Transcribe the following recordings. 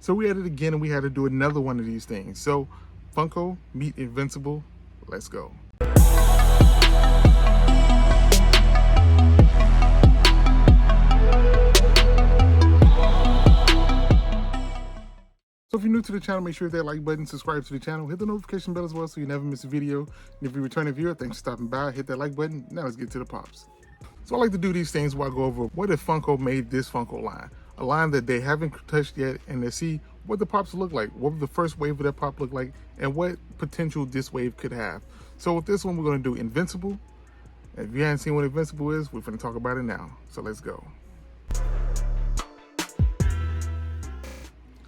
So we had it again, and we had to do another one of these things. So Funko meet Invincible. Let's go. So if you're new to the channel, make sure you hit that like button, subscribe to the channel, hit the notification bell as well so you never miss a video. And if you're a returning viewer, thanks for stopping by. Hit that like button. Now let's get to the pops. So I like to do these things while I go over what if Funko made this Funko line. A line that they haven't touched yet, and to see what the pops look like. What would the first wave of that pop look like, and what potential this wave could have. So with this one, we're going to do Invincible. And if you haven't seen what Invincible is, we're going to talk about it now. So let's go.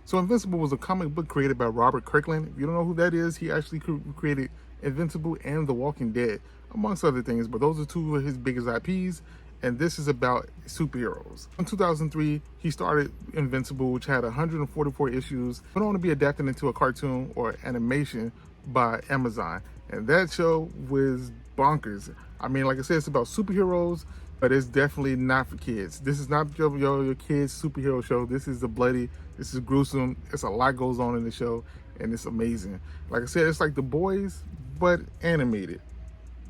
So Invincible was a comic book created by Robert Kirkland. If you don't know who that is, he actually created Invincible and The Walking Dead, amongst other things, but those are two of his biggest IPs, and this is about superheroes. In 2003, he started Invincible, which had 144 issues, went on to be adapted into a cartoon or animation by Amazon, and that show was bonkers. I mean, like I said, it's about superheroes, but it's definitely not for kids. This is not your kids' superhero show. This is bloody, this is gruesome. It's a lot goes on in the show, and it's amazing. Like I said, it's like The Boys, but animated.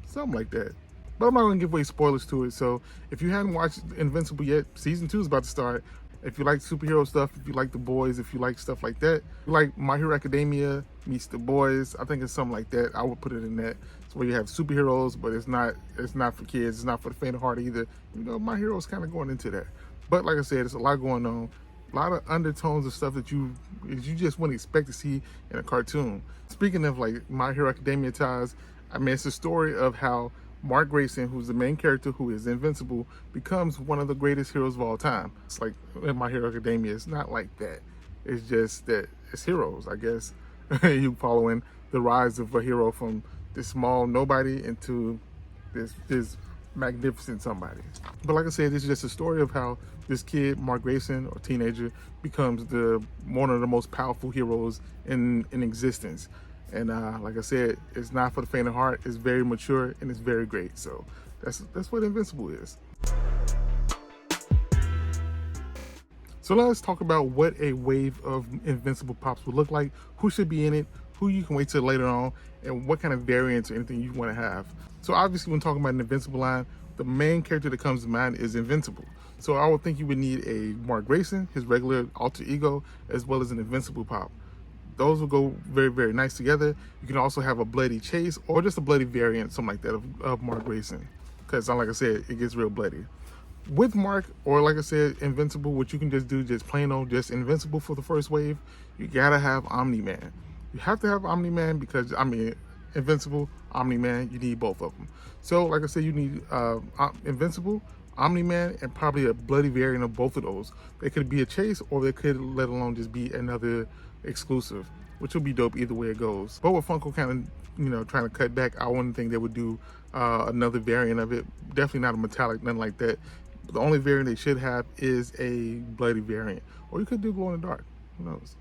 Something like that. But I'm not going to give away spoilers to it. So if you haven't watched Invincible yet, season 2 is about to start. If you like superhero stuff, if you like The Boys, if you like stuff like that, if you like My Hero Academia meets The Boys, I think it's something like that. I would put it in that. It's where you have superheroes, but it's not for kids. It's not for the faint of heart either. You know, My Hero is kind of going into that. But like I said, there's a lot going on. A lot of undertones of stuff that you just wouldn't expect to see in a cartoon. Speaking of like My Hero Academia ties, I mean, it's a story of how Mark Grayson, who's the main character who is Invincible, becomes one of the greatest heroes of all time. It's like in My Hero Academia, it's not like that. It's just that it's heroes, I guess. You following the rise of a hero from this small nobody into this magnificent somebody. But like I said, it's just a story of how this kid, Mark Grayson, or teenager, becomes one of the most powerful heroes in existence. And like I said, it's not for the faint of heart. It's very mature and it's very great. So that's what Invincible is. So let's talk about what a wave of Invincible pops would look like, who should be in it, who you can wait till later on, and what kind of variants or anything you want to have. So obviously when talking about an Invincible line, the main character that comes to mind is Invincible. So I would think you would need a Mark Grayson, his regular alter ego, as well as an Invincible pop. Those will go very, very nice together. You can also have a bloody chase or just a bloody variant, something like that, of Mark Grayson. Because like I said, it gets real bloody. With Mark, or like I said, Invincible, what you can just do, just plain old, just Invincible for the first wave, you gotta have Omni-Man. You have to have Omni-Man because, I mean, Invincible, Omni-Man, you need both of them. So like I said, you need Invincible, Omni-Man, and probably a bloody variant of both of those. They could be a chase, or they could, let alone just be another exclusive, which will be dope either way it goes. But with Funko kind of, you know, trying to cut back, I wouldn't think they would do another variant of it. Definitely not a metallic, nothing like that. The only variant they should have is a bloody variant, or you could do glow in the dark. Who knows?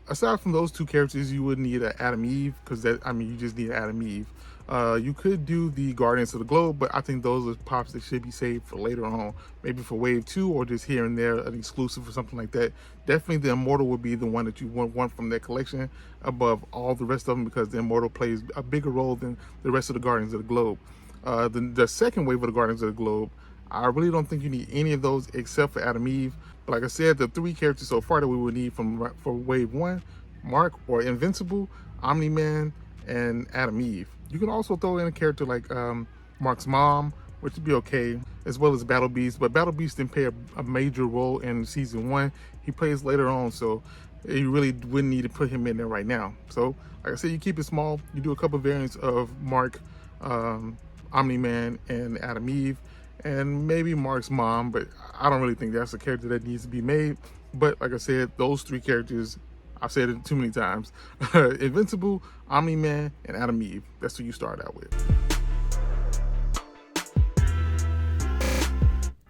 Aside from those two characters, you would need an Adam Eve, because that, I mean, you just need an Adam Eve. You could do the Guardians of the Globe, but I think those are pops that should be saved for later on, maybe for wave 2 or just here and there, an exclusive or something like that. Definitely the Immortal would be the one that you want from that collection above all the rest of them, because the Immortal plays a bigger role than the rest of the Guardians of the Globe. The second wave of the Guardians of the Globe, I really don't think you need any of those except for Adam Eve. But like I said, the 3 characters so far that we would need for wave 1, Mark or Invincible, Omni-Man, and Adam Eve. You can also throw in a character like Mark's mom, which would be okay, as well as Battle Beast. But Battle Beast didn't play a major role in season 1. He plays later on, so you really wouldn't need to put him in there right now. So like I said, you keep it small. You do a couple variants of Mark, Omni-Man, and Adam Eve, and maybe Mark's mom, but I don't really think that's a character that needs to be made. But like I said, those 3 characters, I've said it too many times, Invincible, Omni-Man, and Adam Eve. That's who you start out with.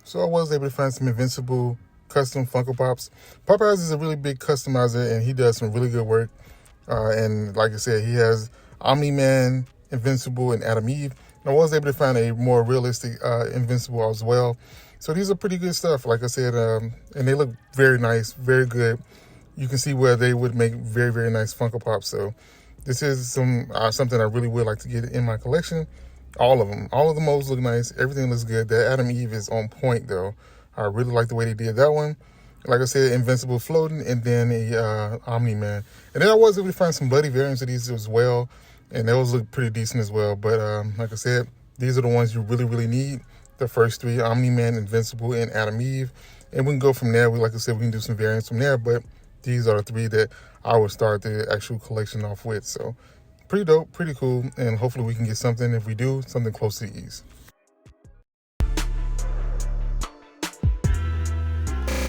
So I was able to find some Invincible custom Funko Pops. Popeyes is a really big customizer, and he does some really good work. And like I said, he has Omni-Man, Invincible, and Adam Eve. And I was able to find a more realistic Invincible as well. So these are pretty good stuff, like I said, and they look very nice, very good. you can see where they would make very, very nice Funko Pops. So this is something I really would like to get in my collection. All of them. All of the molds look nice. Everything looks good. That Adam Eve is on point, though. I really like the way they did that one. Like I said, Invincible floating, and then a Omni-Man. And then I was able to find some bloody variants of these as well, and those look pretty decent as well. But like I said, these are the ones you really, really need. The first three, Omni-Man, Invincible, and Adam Eve. And we can go from there. Like I said, we can do some variants from there, but these are the three that I would start the actual collection off with. So pretty dope, pretty cool, and hopefully we can get something, if we do, something close to these.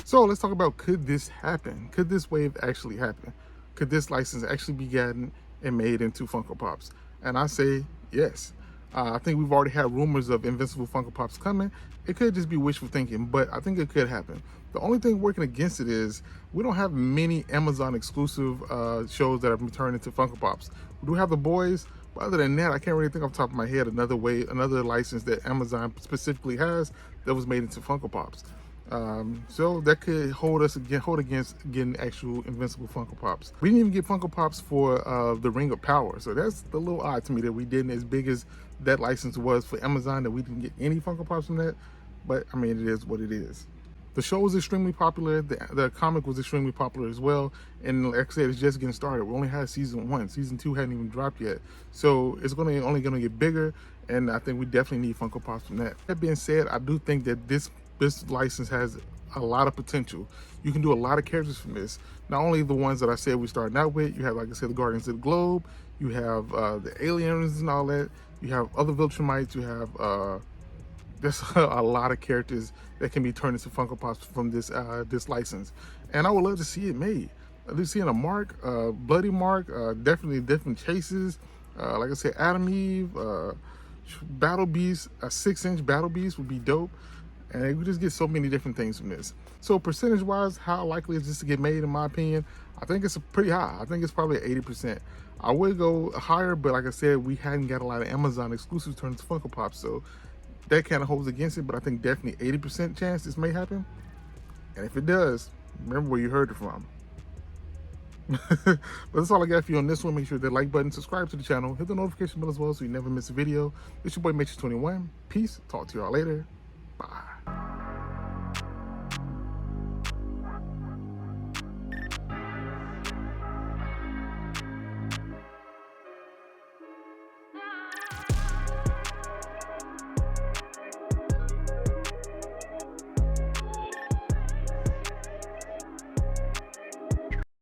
So let's talk about, could this happen? Could this wave actually happen? Could this license actually be gotten and made into Funko Pops? And I say yes. I think we've already had rumors of Invincible Funko Pops coming. It could just be wishful thinking, but I think it could happen. The only thing working against it is we don't have many Amazon exclusive shows that have been turned into Funko Pops. We do have The Boys, but other than that, I can't really think off the top of my head another license that Amazon specifically has that was made into Funko Pops. So that could hold against getting actual Invincible Funko Pops. We didn't even get Funko Pops for the Ring of Power, so that's a little odd to me that we didn't, as big as that license was for Amazon, that we didn't get any Funko Pops from that. But I mean, it is what it is. The show was extremely popular. The comic was extremely popular as well. And like I said, it's just getting started. We only had season 1. Season 2 hadn't even dropped yet. So it's only gonna get bigger. And I think we definitely need Funko Pops from that. That being said, I do think that this license has a lot of potential. You can do a lot of characters from this. Not only the ones that I said we starting out with. You have, like I said, the Guardians of the Globe. You have the aliens and all that. You have other Viltrumites. You have there's a lot of characters that can be turned into Funko Pops from this license, and I would love to see it made. At least seeing a mark, bloody mark, definitely different chases. Like I said, Adam Eve, Battle Beast, a 6-inch Battle Beast would be dope. And we just get so many different things from this. So percentage-wise, how likely is this to get made, in my opinion? I think it's pretty high. I think it's probably 80%. I would go higher, but like I said, we hadn't got a lot of Amazon exclusives turned into Funko Pops, so that kind of holds against it. But I think definitely 80% chance this may happen. And if it does, remember where you heard it from. But that's all I got for you on this one. Make sure to hit that like button, subscribe to the channel, hit the notification bell as well so you never miss a video. It's your boy M8trix21. Peace. Talk to y'all later. Bye.